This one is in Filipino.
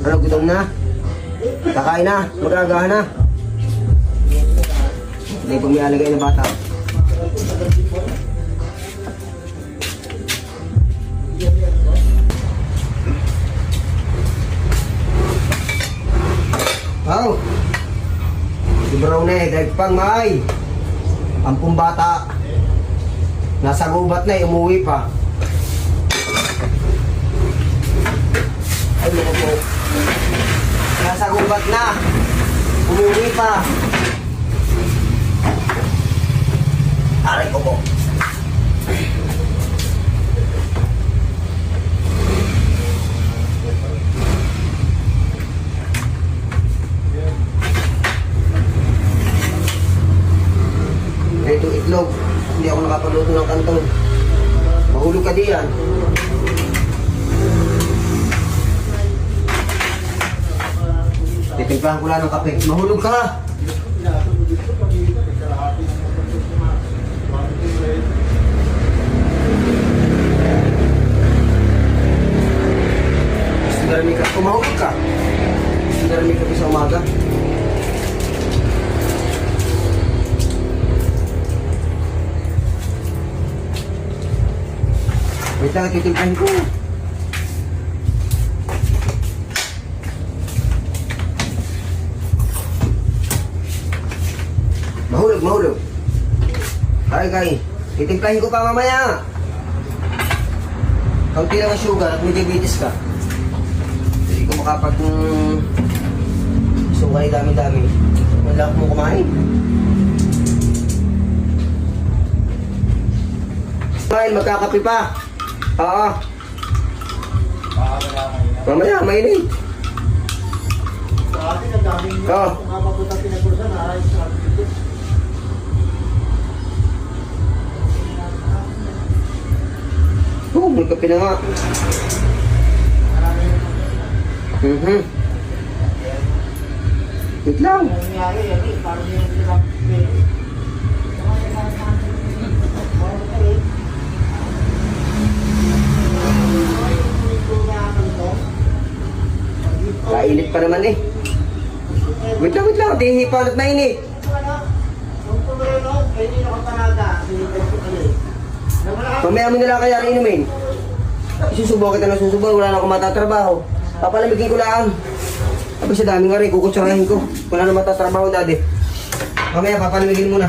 Ano, gutom na? Kakain na? Mag-agahan na? Hindi pag may alagay na bata. Oh! Si Brown na eh, dahil pang may. Ang pumbata. Nasa gubat na eh, umuwi pa. Ay, mga po. Nasa gubat na. Umuwi pa. Aray ko po. Ito itlog. Hindi ako nakapagluto ng kanton. Mahulog ka diyan. Titimplahan ko lang ng kape. Mahulog ka! Sinarami ka. Kung mahulog ka. Sinarami ka sa umaga. Wait lang, titimplahin ko. Mahulog. Kay. Titimplahin ko pa mamaya. Kaunti lang ang sugar at may diabetes ka. Hindi ko makapag... sukay dami-dami. Wala akong kumain. Kumain, magkakape pa. Oo. Mamaya, mainit. Oo. Oh, may kape na nga. Wait lang. Kainit pa naman eh. Wait lang. Dihi pa ulit mainit. Mamaya mo nila kaya rin inumin. Isusubo kita ng susubo, wala na akong matatrabaho. Papalamigin ko lang. Tapos sa dami nga rin, kukutsarahin ko. Wala na matatrabaho dati. Mamaya papalamigin muna.